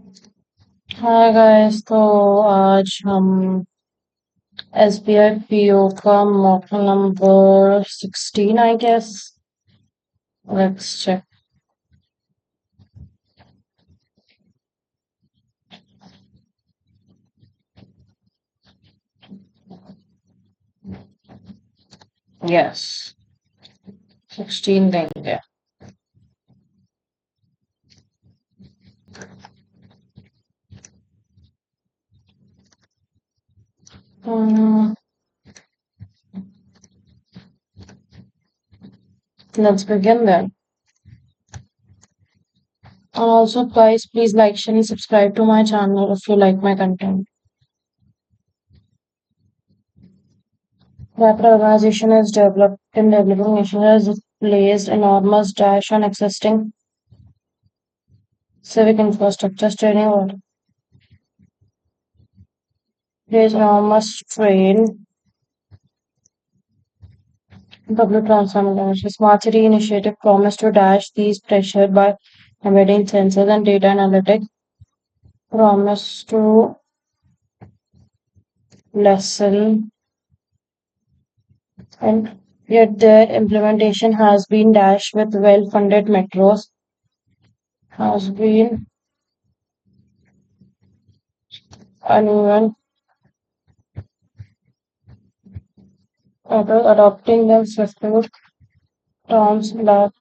Hi guys. तो आज हम एसबीआई पीओ का mock number 16 I guess. Let's check. Yes, 16 देंगे। Let's begin then. And also, guys, please like, share, and subscribe to my channel if you like my content. Rapid organization is developed in developing nations has placed enormous dash on existing civic infrastructure, training or place enormous strain public transformation. Smart City initiative promised to dash these pressure by embedding sensors and data analytics, promise to lessen, and yet their implementation has been dashed with well-funded metros, has been uneven, adopting them swiftly terms like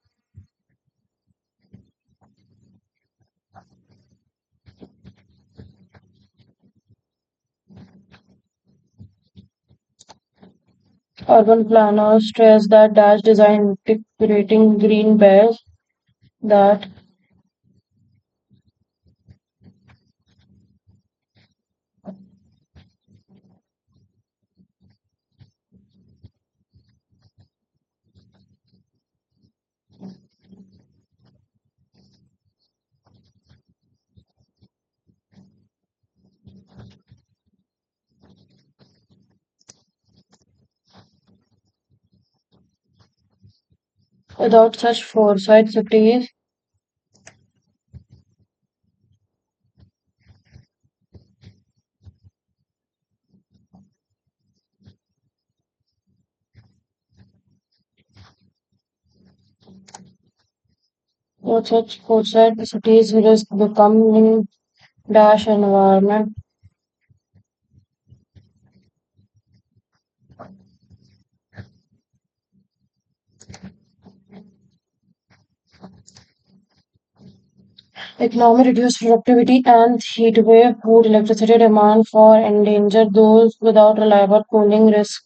urban planners stress that dash design creating green belts that without such foresight cities without such foresight cities risk becoming dash environment. Economy reduced productivity and heatwave food electricity demand for endangered those without reliable cooling risk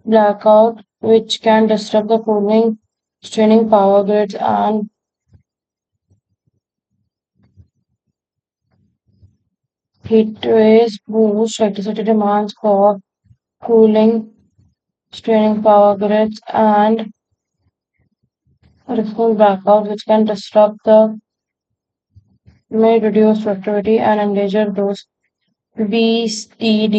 blackout, which can disrupt the cooling, straining power grids and heatwaves boost electricity demands for cooling, straining power grids and risking blackout, which can disrupt the may reduce productivity and endanger those BEDBEDBED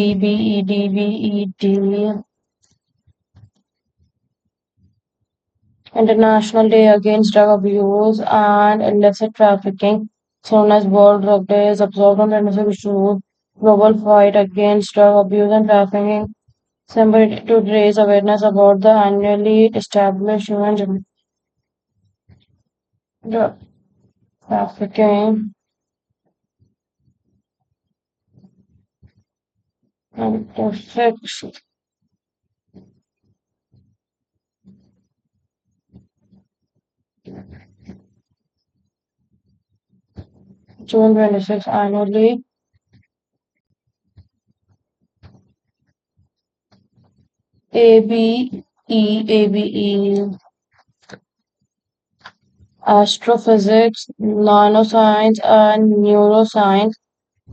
International Day Against Drug Abuse and Illicit Trafficking, known as World Drug Day, is observed on 26 June. Global fight against drug abuse and trafficking, celebrated to raise awareness about the annually established human drug trafficking and to fix June 26 annually. ABE Astrophysics, Nanoscience, and Neuroscience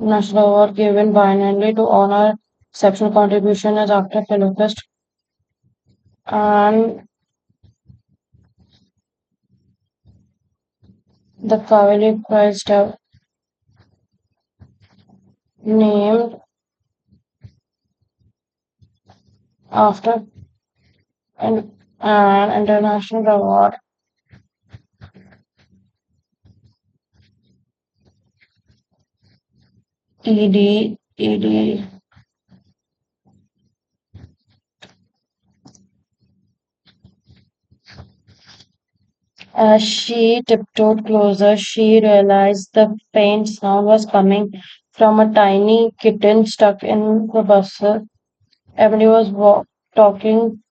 National Award given biennially to honor exceptional contribution as active fellowist and the Cavalier Prize named after an international award Ed. As she tiptoed closer, she realized the faint sound was coming from a tiny kitten stuck in the bustle. Emily was talking,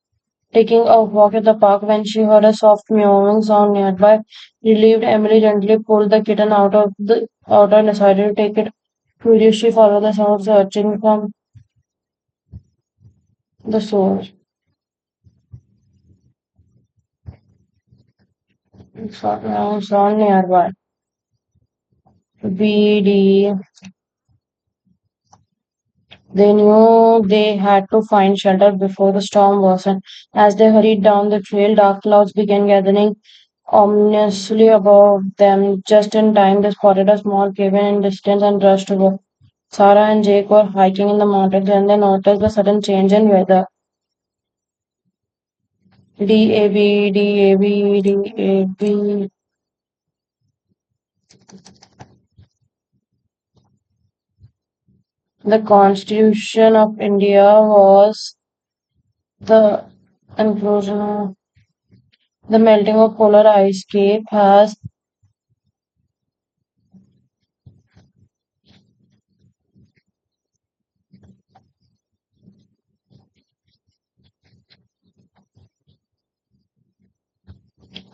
taking a walk in the park when she heard a soft meowing sound nearby. Relieved, Emily gently pulled the kitten out and decided to take it. Curious, she followed the sound, searching from the source. Soft meowing sound nearby. BD. They knew they had to find shelter before the storm worsened. As they hurried down the trail, dark clouds began gathering ominously above them. Just in time, they spotted a small cabin in distance and rushed to go. Sarah and Jake were hiking in the mountains when they noticed the sudden change in weather. DAB, DAB, DAB. The Constitution of India was the inclusion of the melting of polar ice cap has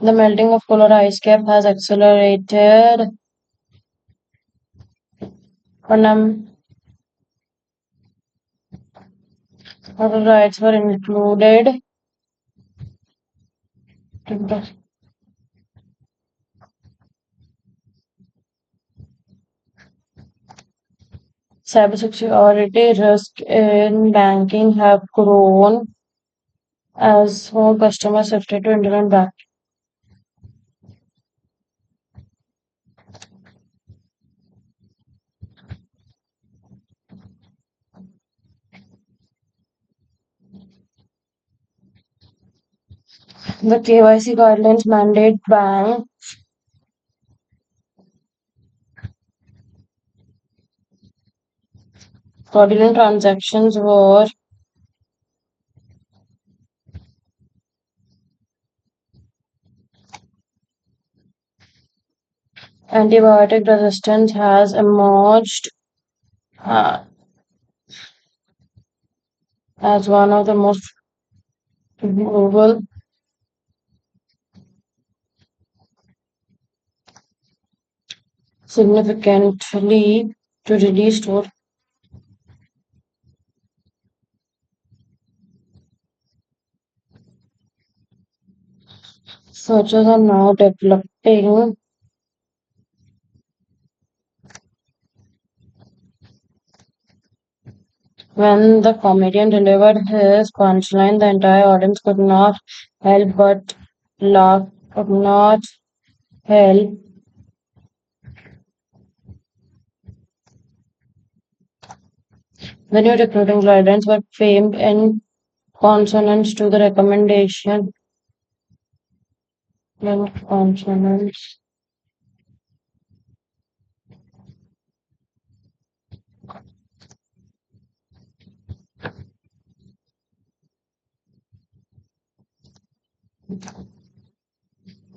the melting of polar ice cap has accelerated fundamental rights were included in the cybersecurity risk in banking have grown as more customers shifted to internet banking. The KYC guidelines mandate bank fraudulent transactions were antibiotic resistance has emerged uh, as one of the most global significantly to reduce store searches are now developing. When the comedian delivered his punchline, the entire audience could not help but laugh, could not help. The new recruiting guidelines were framed in consonance to the recommendation. In consonance.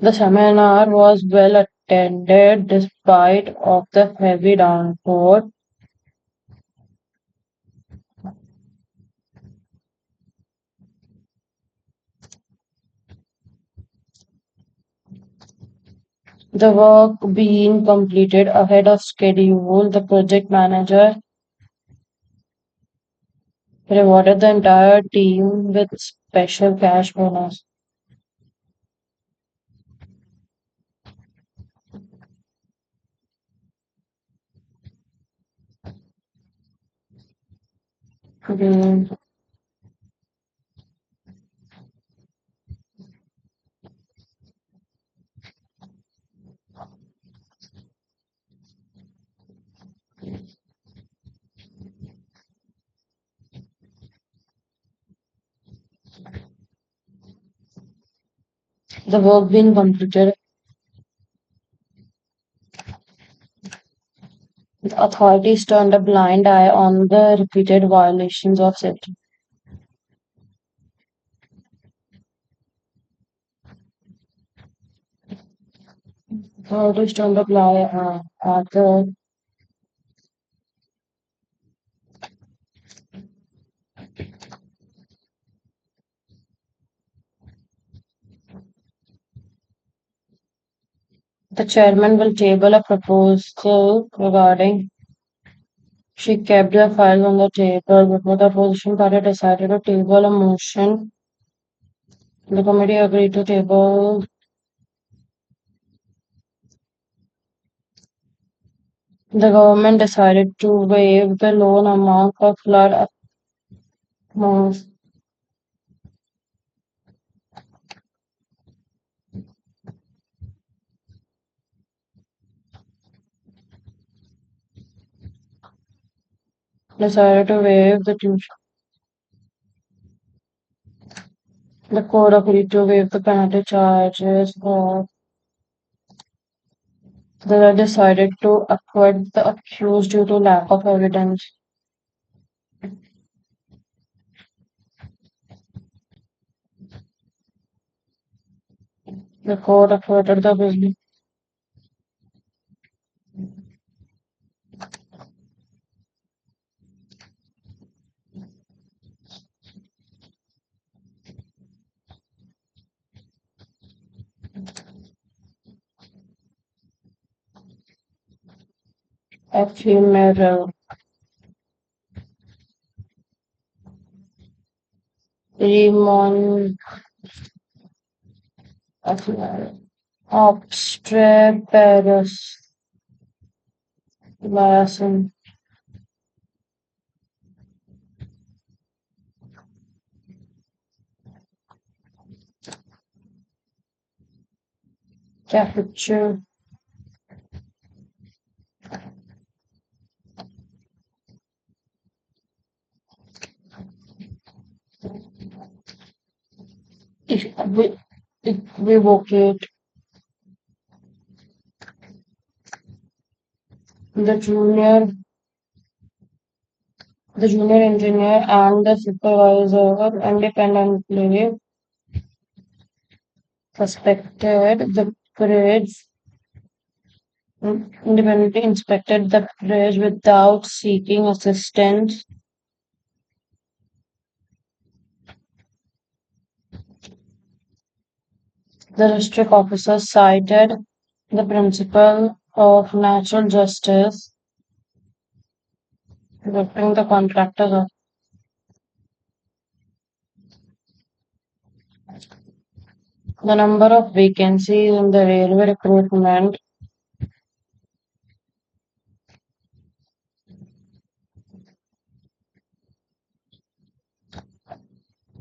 The seminar was well attended despite of the heavy downpour. The work being completed ahead of schedule, the project manager rewarded the entire team with special cash bonus. The, the work being completed The authorities turned a blind eye on the repeated violations of safety. Authorities turned a blind eye at the chairman will table a proposal regarding. She kept the files on the table before the opposition party decided to table a motion. The committee agreed to table. The government decided to waive the loan amount for flood amounts. Decided to waive the tuition. The court agreed to waive the penalty charges. The judge decided to acquit the accused due to lack of evidence. The court acquitted the business. Ephemeral. Remon. Ephemeral. Obstreperous. Liaison. Capture. Equi- Equivocate. The junior The junior engineer and the supervisor independently suspected the bridge, independently inspected the bridge without seeking assistance. The district officer cited the principle of natural justice, protecting the contractors of the number of vacancies in the railway recruitment,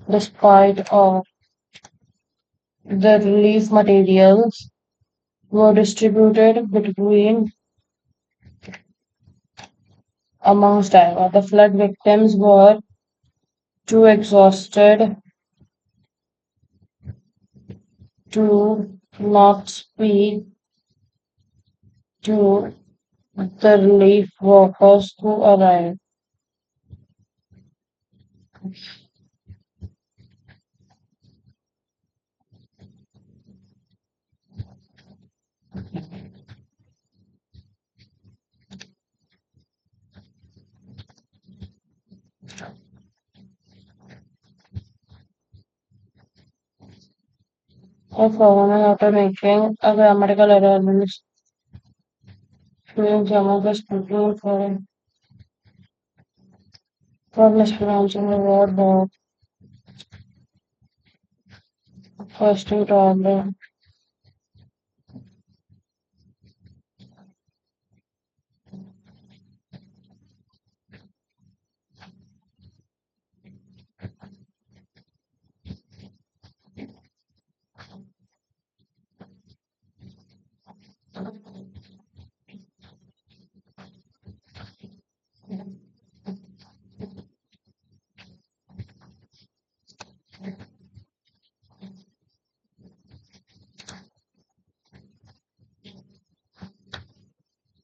despite of the relief materials, were distributed between amongst divers. The flood victims were too exhausted to not speak to the relief workers who arrived. The government, after making a grammatical error, misspelling some of the speaking for mispronouncing the word dog, first problem.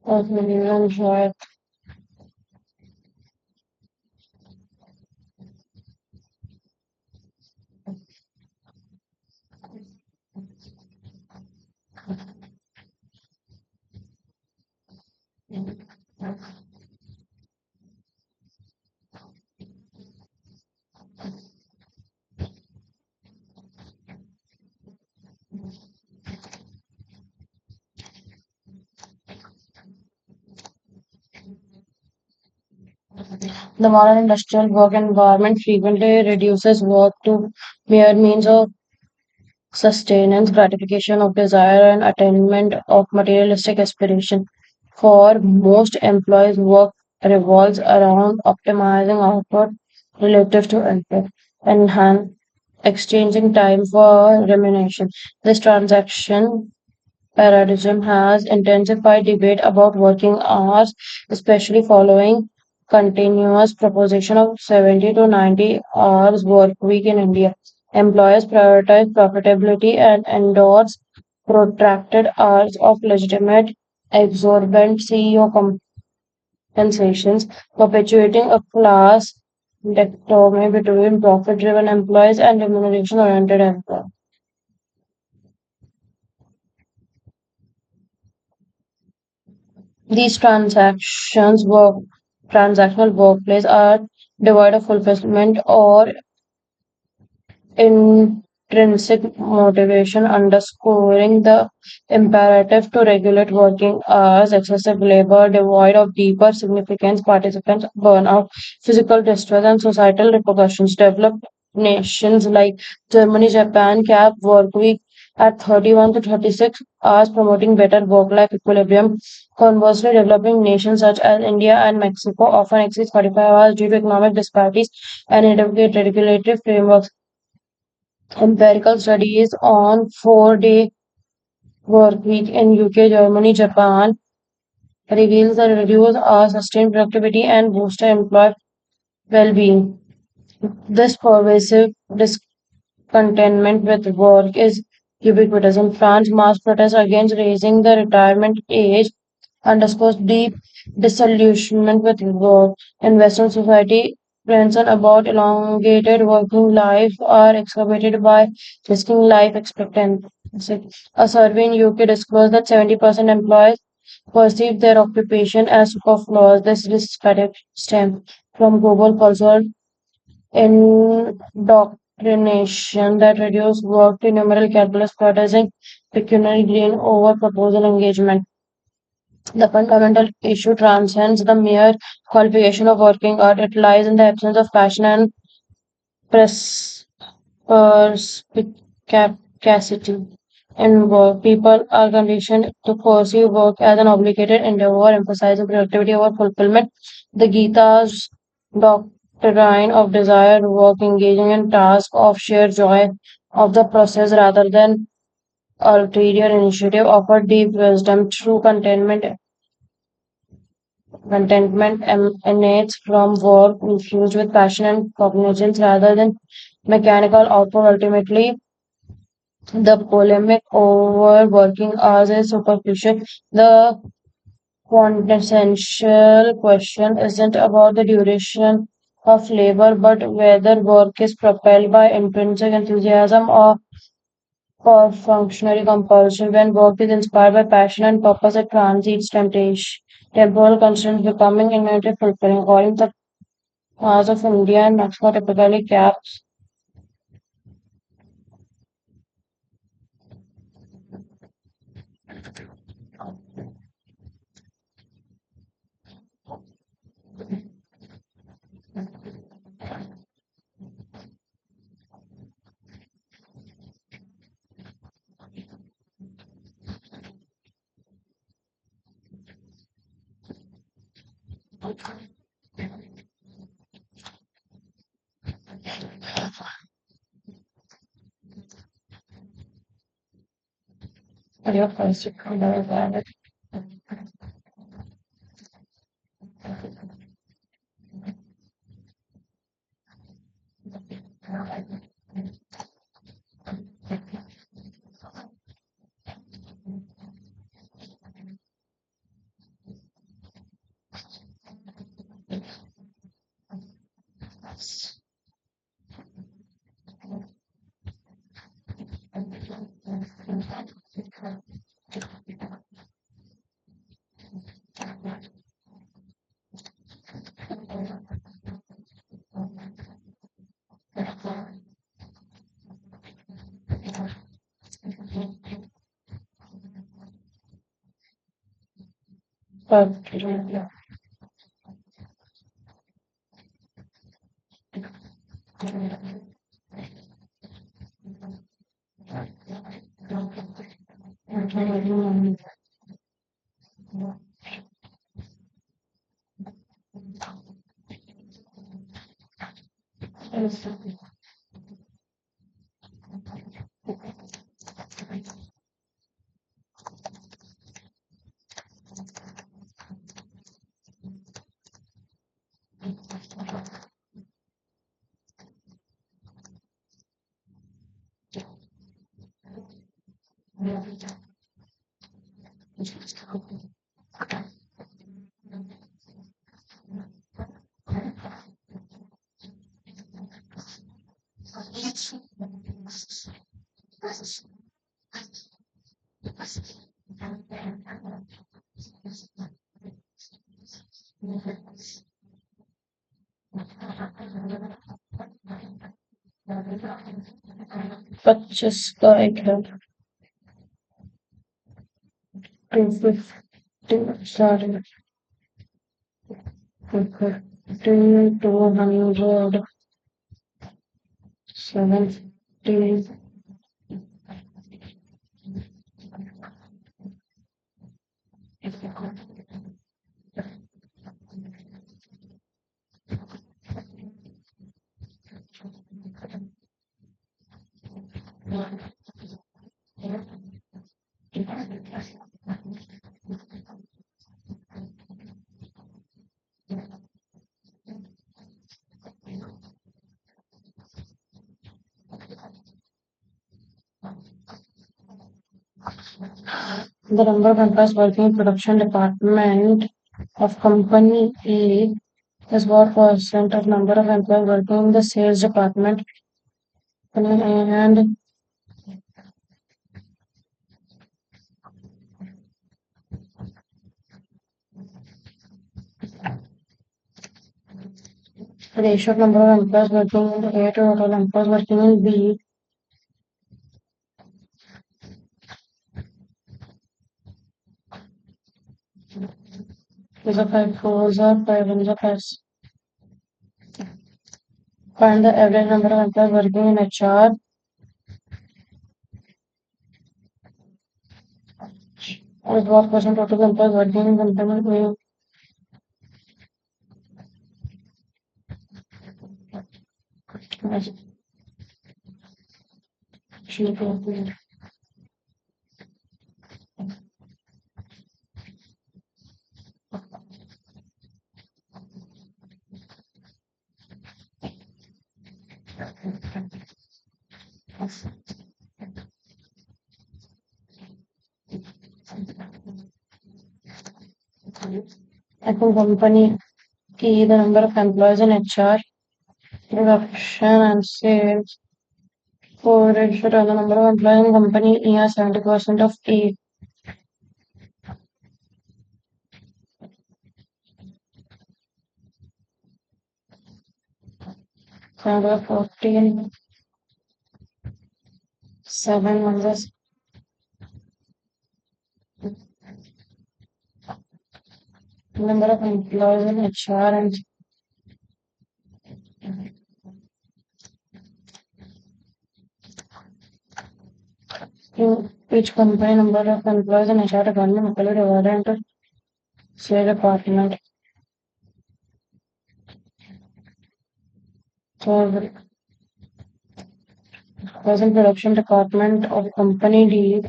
Okay, enjoy. The modern industrial work environment frequently reduces work to mere means of sustenance, gratification of desire, and attainment of materialistic aspiration. For most employees, work revolves around optimizing output relative to input and exchanging time for remuneration. This transaction paradigm has intensified debate about working hours, especially following continuous proposition of 70 to 90 hours work week in India. Employers prioritize profitability and endorse protracted hours of legitimate exorbitant CEO compensations, perpetuating a class dichotomy between profit-driven employees and remuneration-oriented employees. These transactional workplace are devoid of fulfillment or intrinsic motivation, underscoring the imperative to regulate working hours, excessive labor, devoid of deeper significance, participants burnout, physical distress, and societal repercussions. Developed nations like Germany, Japan cap work week at 31 to 36 hours, promoting better work-life equilibrium. Conversely, developing nations such as India and Mexico often exceed 45 hours due to economic disparities and inadequate regulatory frameworks. Empirical studies on 4-day work week in UK, Germany, Japan reveals that reduce our sustained productivity and boost employee well-being. This pervasive discontentment with work is ubiquitous. In France, mass protests against raising the retirement age underscores deep disillusionment with work. In Western society, concern about elongated working life are exacerbated by risking life expectancy. A survey in UK disclosed that 70% employees perceive their occupation as superfluous. This risk stems from global cultural indoctrination that reduce work to numerical calculus, prioritizing pecuniary gain over proposal engagement. The fundamental issue transcends the mere qualification of working art. It lies in the absence of passion and pres- perspicacity in work. People are conditioned to perceive work as an obligated endeavor, emphasizing productivity over fulfillment. The Gita's doctrine of desired work, engaging in tasks of sheer joy of the process rather than ulterior initiative, offer deep wisdom. True contentment emanates from work infused with passion and cognizance rather than mechanical output. Ultimately, the polemic over working hours is superficial. The quintessential question isn't about the duration of labor, but whether work is propelled by intrinsic enthusiasm or for functionary compulsion. When work is inspired by passion and purpose, it transcends temptation. Temporal constraints becoming inherently fulfilling. According to the hours of India and Mexico typically caps. Your first valid. पच्चीस का एक है 250 साढ़े 200 70 The number of employees working in production department of company A is what percent of number of employees working in the sales department and ratio of number of employees working in A to total employees working in B is a 5 fours or 5 ones of S. Find the average number of employees working in HR with what percent total employees working in company A. I think company A, the number of employees in HR, production and sales. For ratio to the number of employees in company E are 70% of A. 14, 7 ones number of employees in HR and in each company number of employees in HR department equally divided into sales department. So the present production department of company D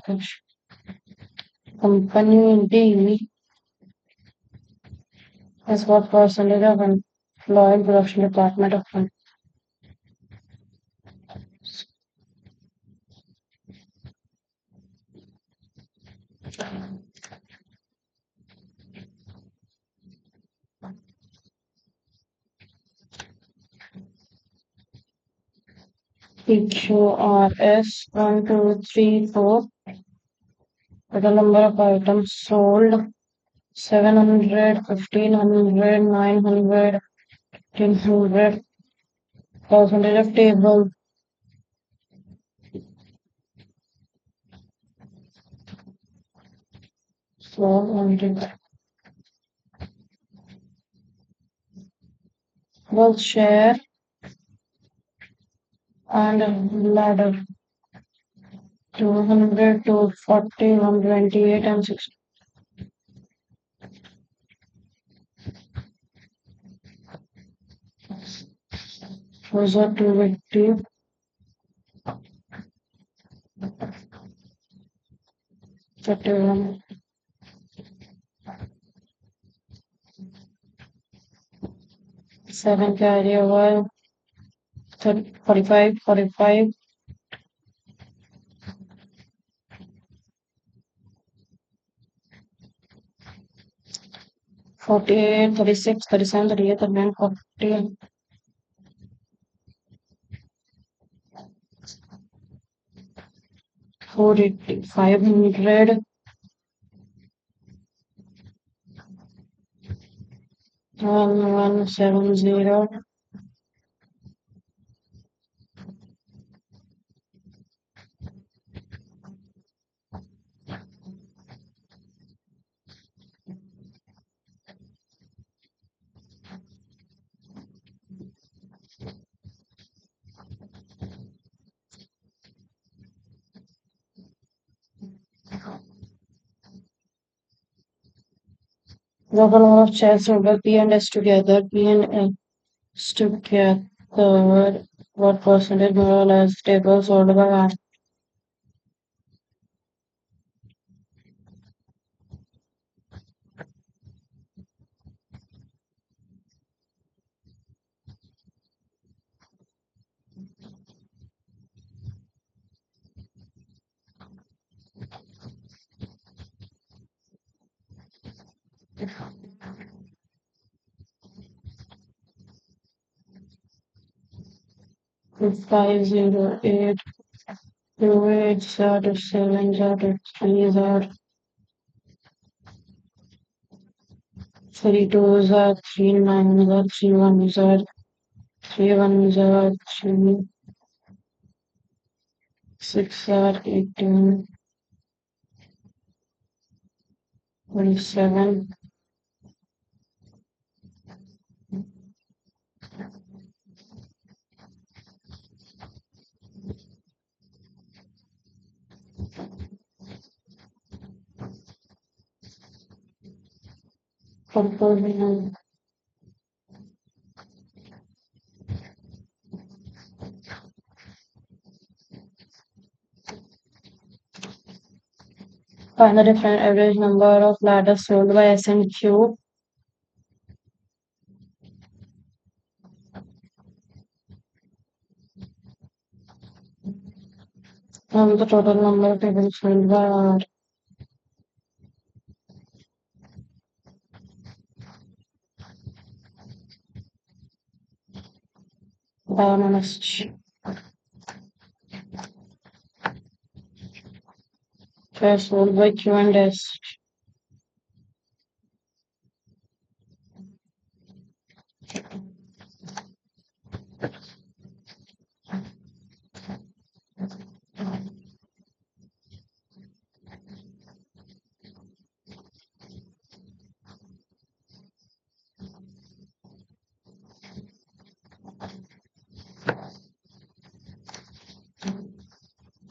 is what percentage of employee in production department of company. PQRS 1, 2, 3, 4. Total number of items sold 700, 1500, 900, 1500. Percentage of table sold. Will share and ladder 200, 240, 128 and 60. User 280, 31, 7 carry over, 45, 45, 48, 36, 37, 38, 39, 40, 480, 500, 1170, the number of shares sold P and S together, P and S together, what percentage more or less stable sold by 508, 28, 7, 3, 3, 2, 3, 9, 3, 1, 3, 1, 3, 6, 18, 27, 49. Find the different average number of ladders sold by S and Q. The total number of tables sold by R. Minus shares sold by Q and S.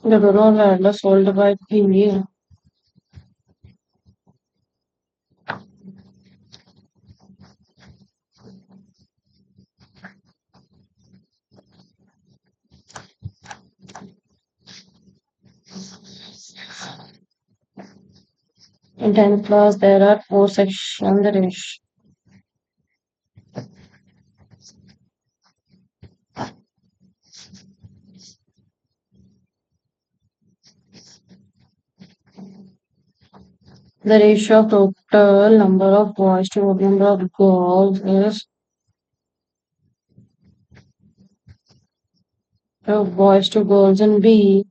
The total ladders sold by P. In 10 class, there are 4 sections. The ratio of total number of boys to total number of girls is of boys to girls in B.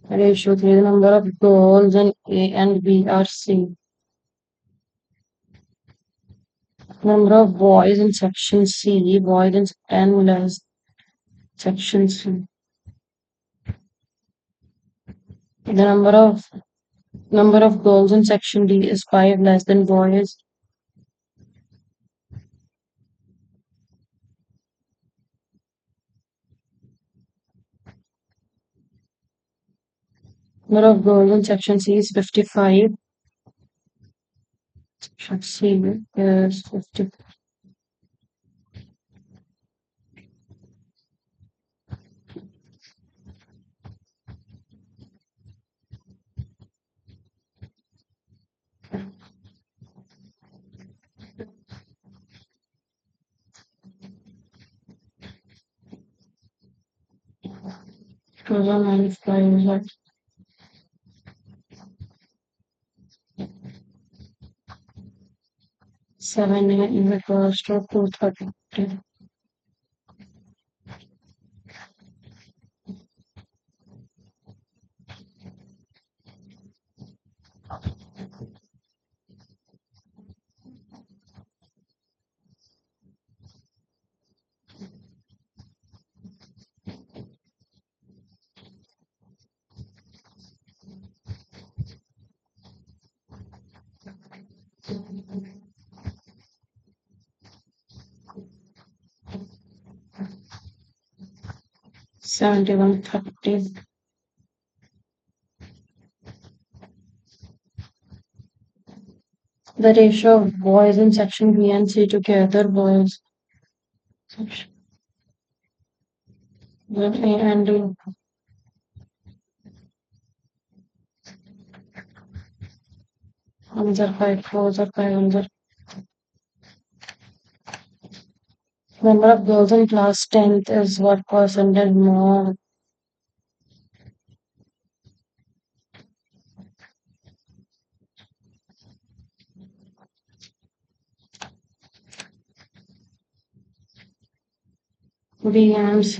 Ratio 3. The number of girls in A and B are C. Number of boys in section C. Boys in 10 less section C. The number of girls in section D is 5 less than boys. Number of girls in section C is 55. Section C is 50. 2095 is 7 equals to 230. 7130. The ratio of boys in section B and C together, boys section A and D. Ones are 5 fours are 5 ones are. Number of girls in class 10th is what percentage more? B and C.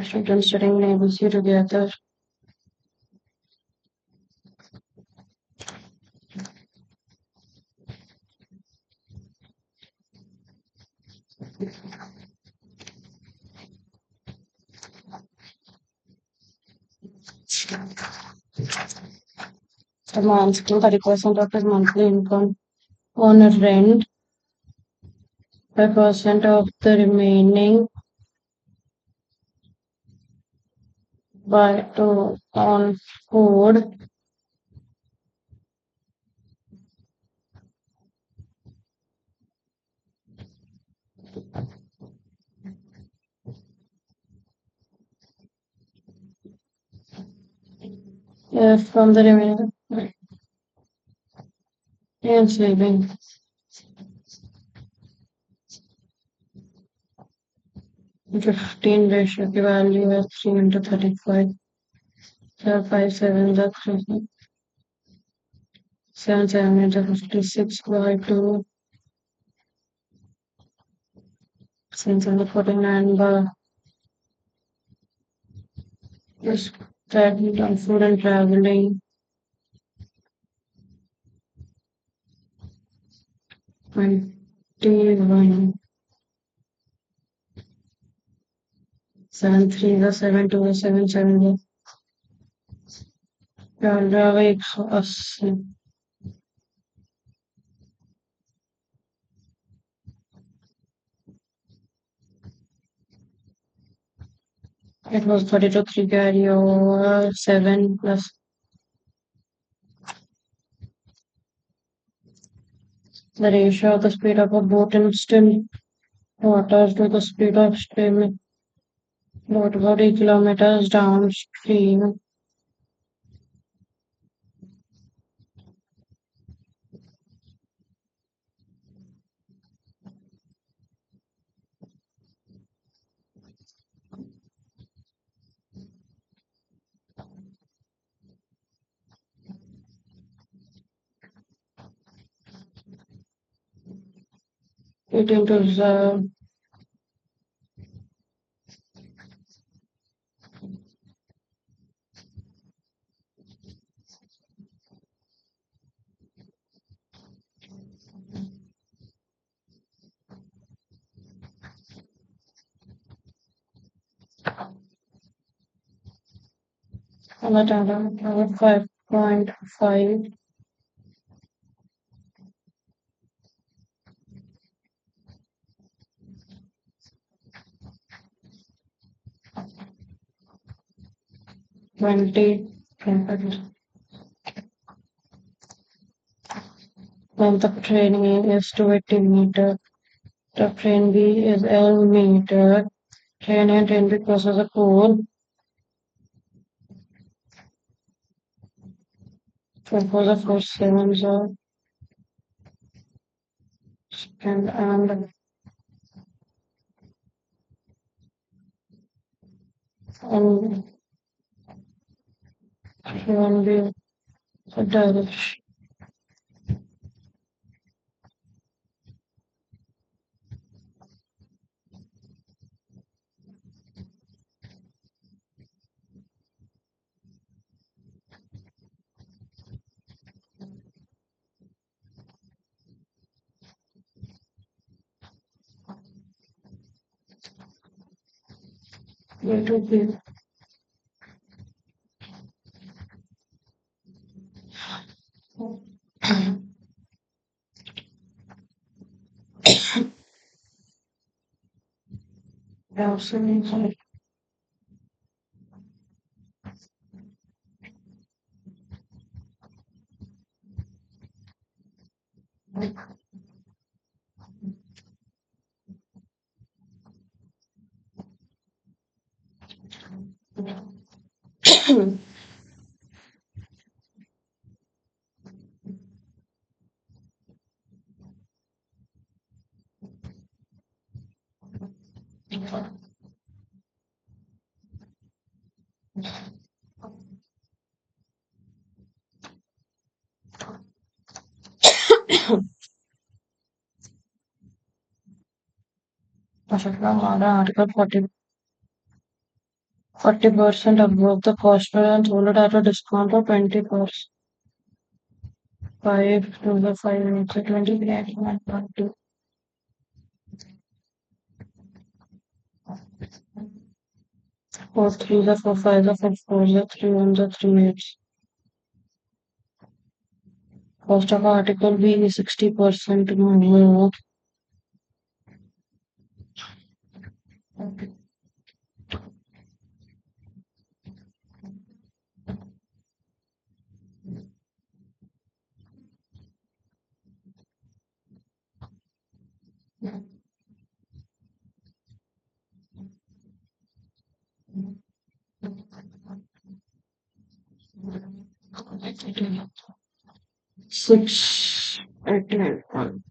Students studying in ABC together. The man spends 30% of his monthly income on rent, 5% of the remaining by to on food. From the remaining and saving. 15 ratio की value है 3 into 35. So 5 7 the 7 7 into 56 by 2. 7 7 49 by this traveling on food and traveling. 21. 7 3 the 7 2 the 7 7 the 180. It was 32 3 carry over 7 plus the ratio of the speed of a boat in still waters to the speed of stream boat 40 kilometers downstream. 18 to reserve. And the total 5.5. 20. Length of train A is 280 meter. The train B is L meter. Train A and train B crosses a pole. Propose the first 7 and train B direction. B to B. Gaussian modern article 40% above the cost and sold at a discount of 20%. 5 to the 5 it's a 20 grams 1.2. 4 3 the 4 5 the 4 4 the 3 1 the 3 8. Cost of article B is 60% more. 6 89.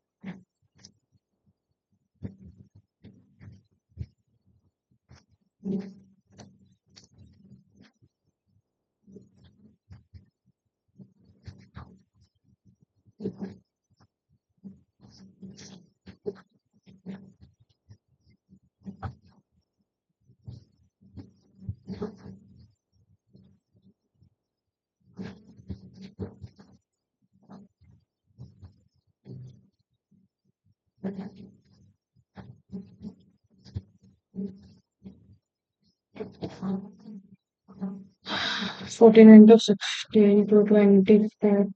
14 into 16 to 24.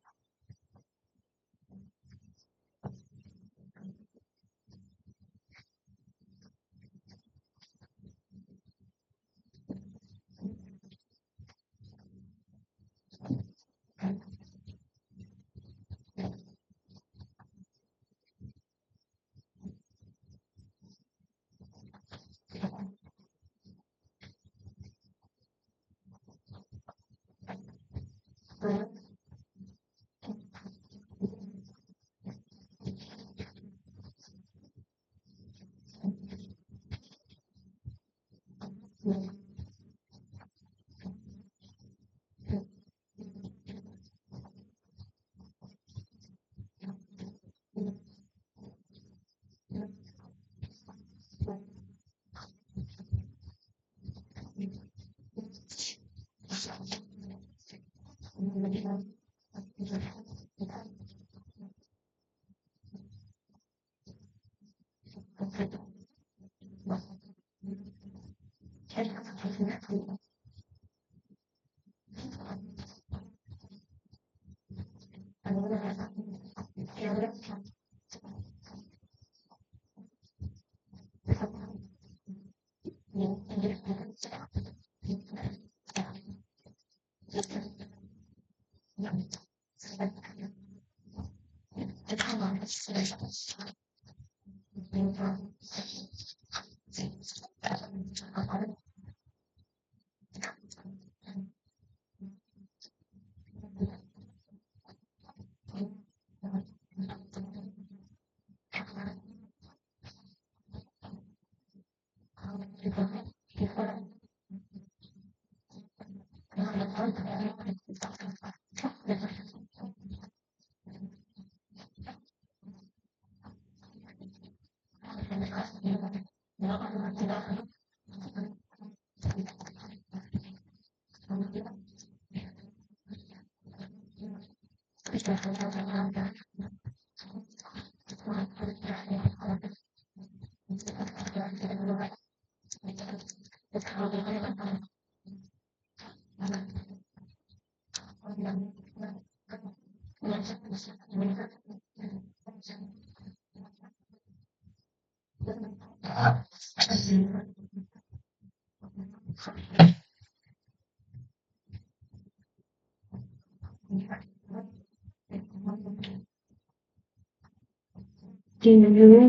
TU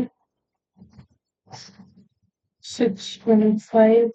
625.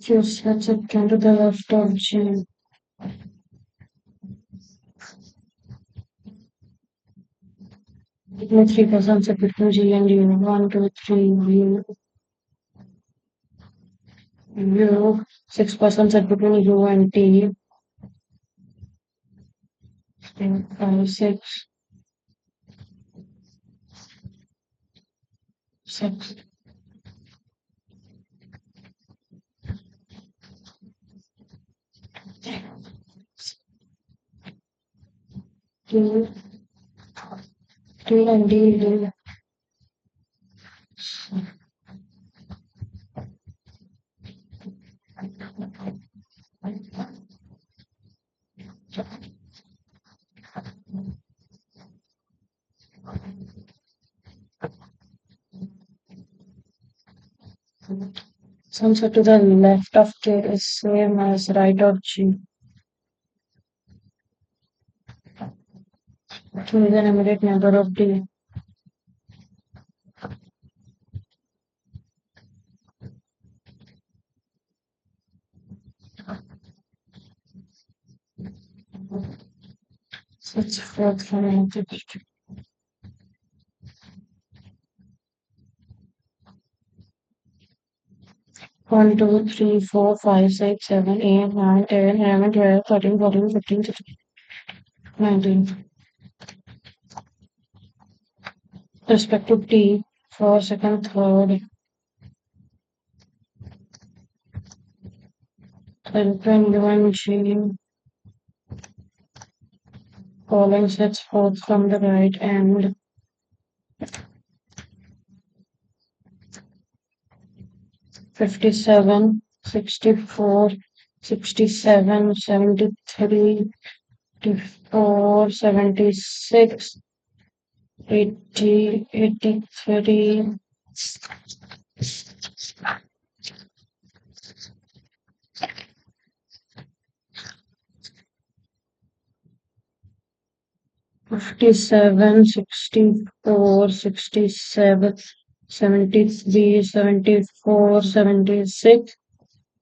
Just let's turn to the left of G. Give me 3% between G and U. 1, 2, 3, U. U. 6% between U and T. 5, 6, 6. T, T and D. Answer to the left of K is same as right of G. Choose an immediate neighbor of D. Six fourth from integration. 1, 2, 3, 4, 5, 6, 7, 8, 9, 10, 11, 12, 13, 14, 15, 16, 19. Respect to T, first, second, third, 21 G, following sets forth from the right and 57, 64, 67, 73, 84, 76, 80, 83, 57, 64, 67, 73, 74, 76,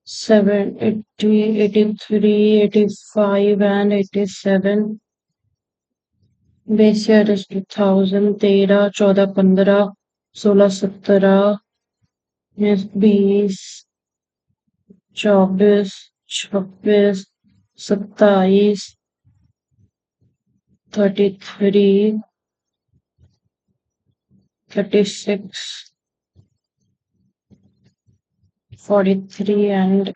80, 83, 85, and 87. Base year is 2000, 13, 14, 15, 16, 17, 20, 24, 26, 27, 33, 36, 43, and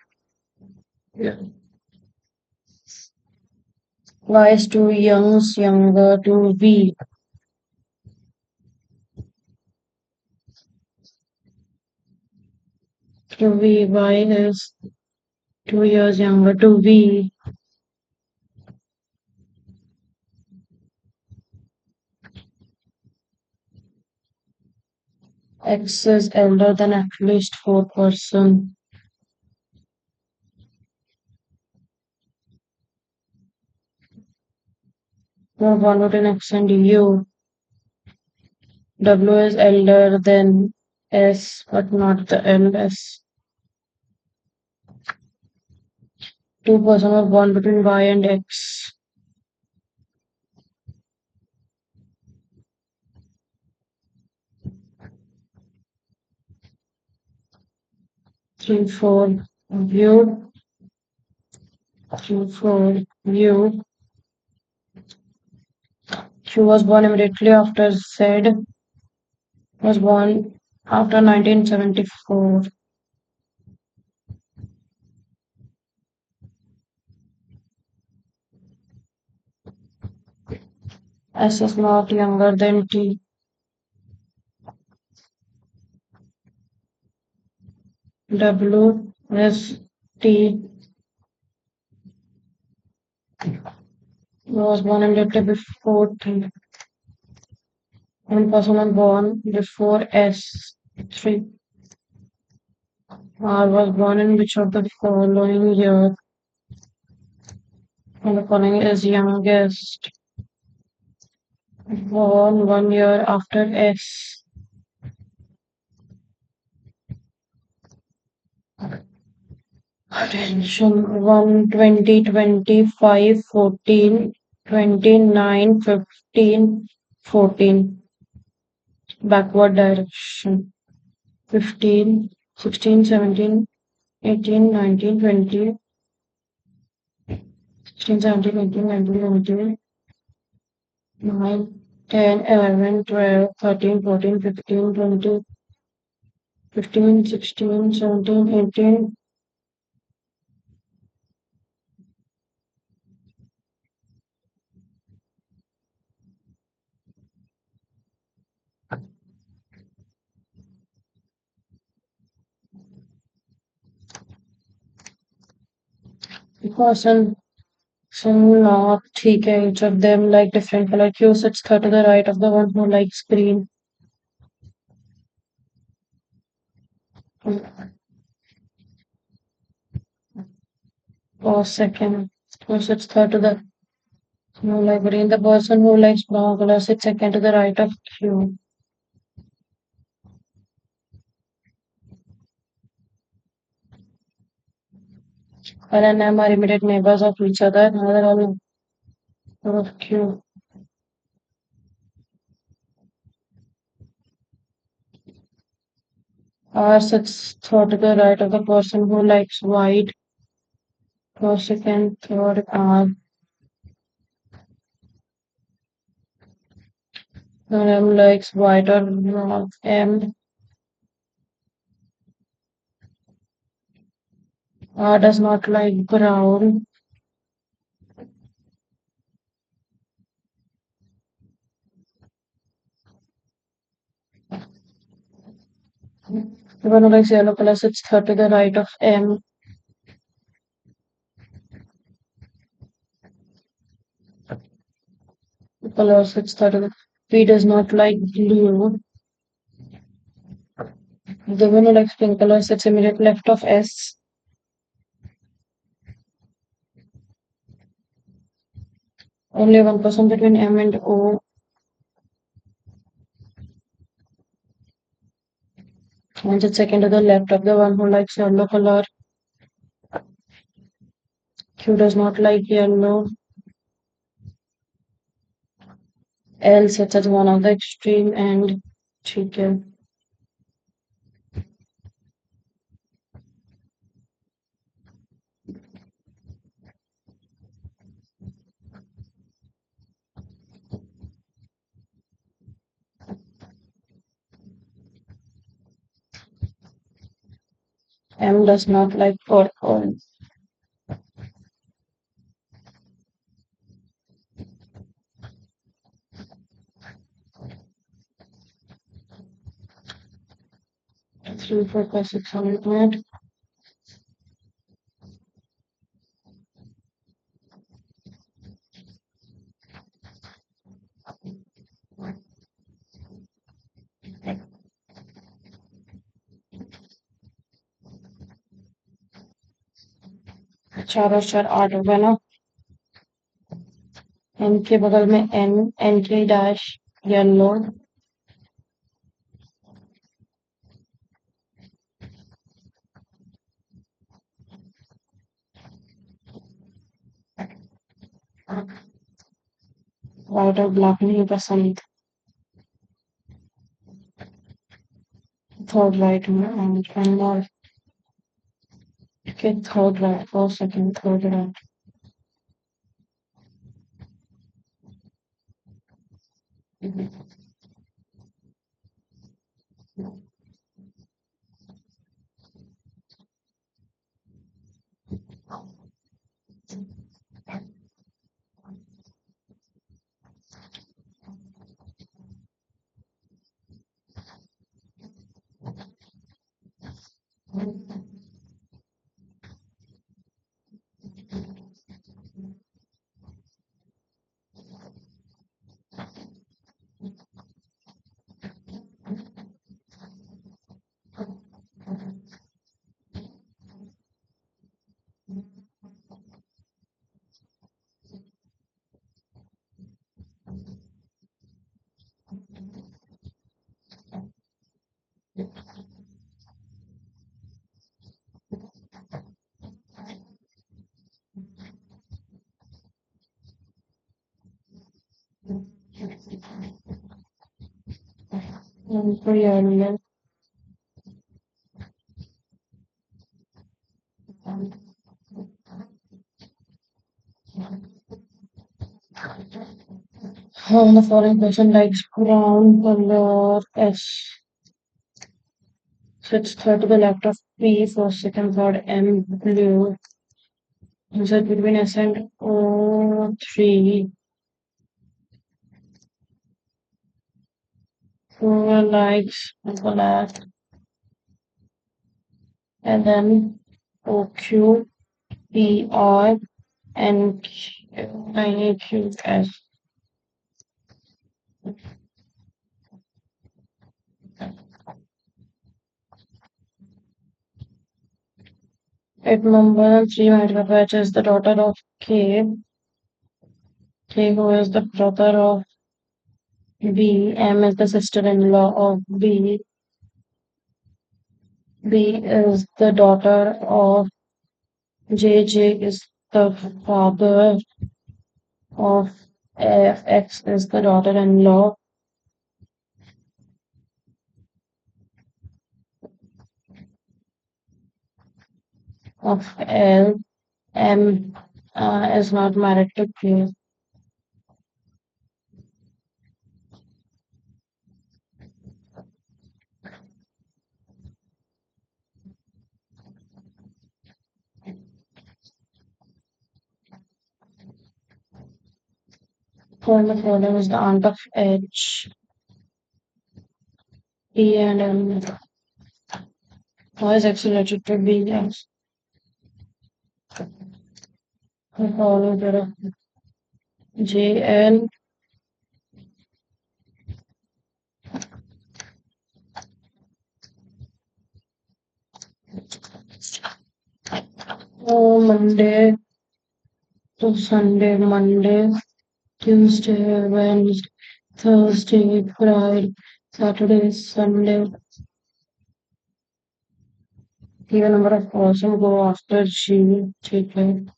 Y is two youngs younger to V. To V, Y is 2 years younger to V. X is elder than at least 4%. More one in X and U. W is elder than S, but not the LS. 2% was born between Y and X. Three, four, viewed. 3, 4, viewed. She was born immediately after Z was born after 1974. S is not younger than T. W is T was born immediately before T. One person was born before S. 3. R was born in which of the following year? And the following is youngest. Born 1 year after S. Attention 1, 20, 25, 14, 29, 15, 14. Backward direction. 15, 16, 17, 18, 19, 20, 16, 17, 18, 19, 20, 9, 10, 11, 12, 13, 14, 15, 20, 15, 16, 17, 18. Person not ठीक है each of them like different color. Q sits third to the right of the one who likes green. Or second. Q sits third to the No, like green, the person who likes brown color sits second to the right of Q. L and M are immediate neighbors of each other. Another all of Q. R sits third to the right of the person who likes white. First, second, third, R. And M likes white or not. M. R does not like brown. The one who likes yellow color sits third to the right of M. The color sits third to the P does not like blue. The one who likes pink color sits immediately left of S. Only one person between M and O. And sits second to the left of the one who likes yellow color. Q does not like yellow. L sits at one of the extreme end. ठीक है. M does not like purple. Three, four, five, 600 चार और चार आठ होगा ना. N के बगल में एन. एन के डैश येलो. व्हाइट और ब्लैक नहीं पसंद. थर्ड राइट में एंड और के third right first second third right. उनको yellow. The following person likes brown color. S sits third to the left of P. First, second, third. M blue. Insert between S and O. 3. Four likes black. And then O Q P R and Q, I Q S. At number 3, Madhya is the daughter of K. He who is the brother of B. M is the sister-in-law of B. B is the daughter of J. J is the father of F. X is the daughter-in-law of L. M is not married to Q. Former father is the aunt of H. E and M. Why is X related to B? Yes. The father of J N. Oh, Monday to Sunday, Monday, Tuesday, Wednesday, Thursday, Friday, Saturday, Sunday. Even number of person go after G. ठीक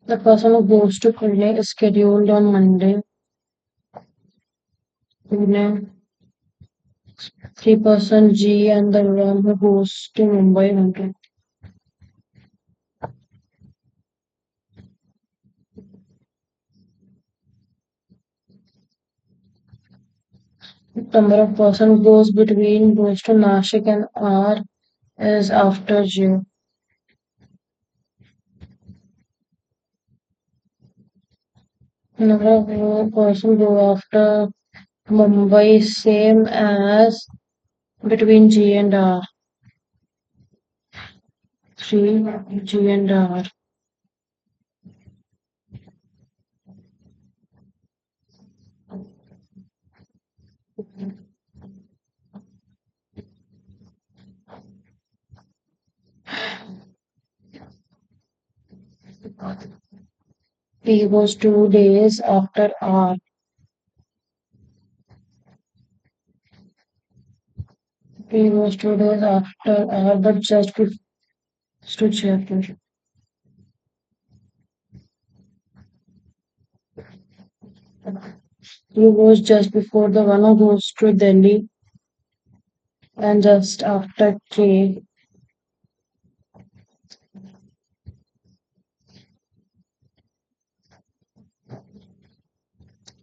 The person who goes to Pune is scheduled on Monday. Pune. 3% G and the one who goes to Mumbai. Monday. Number of person who goes to Nashik and R is after G. Number of person go after Mumbai same as between G and R. 3 G and R. P goes 2 days after R. P goes 2 days after R, but just before to Jaipur. He goes just before the one who goes to Delhi and just after K.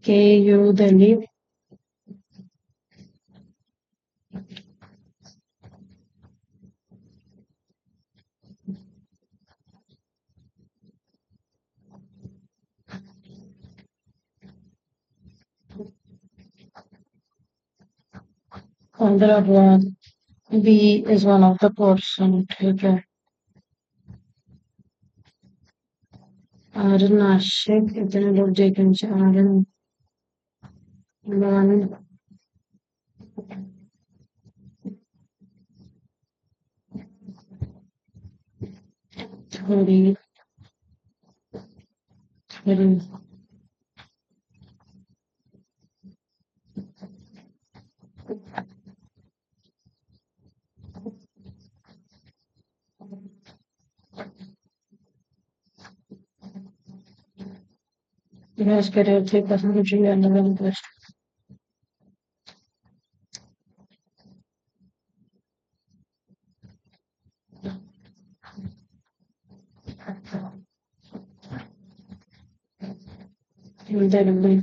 KU Delhi. Hyderabad. B is one of the person. ठीक है. Are Nashik इतने लोग जेकन से are one थोड़ी थोड़ी Yes, career 3% G and then best. There will be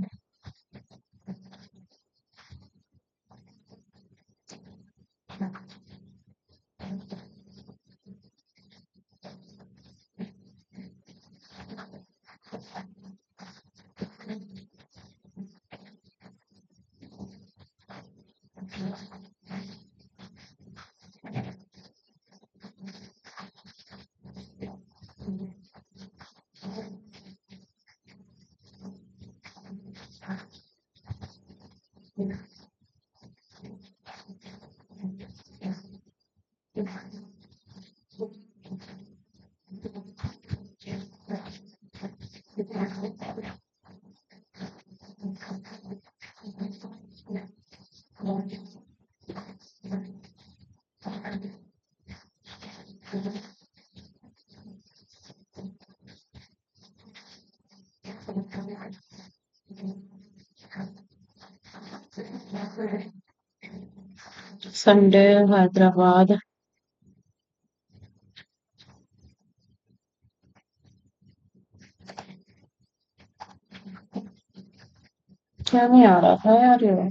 Sunday Hyderabad. क्या नहीं आ रहा था यार ये।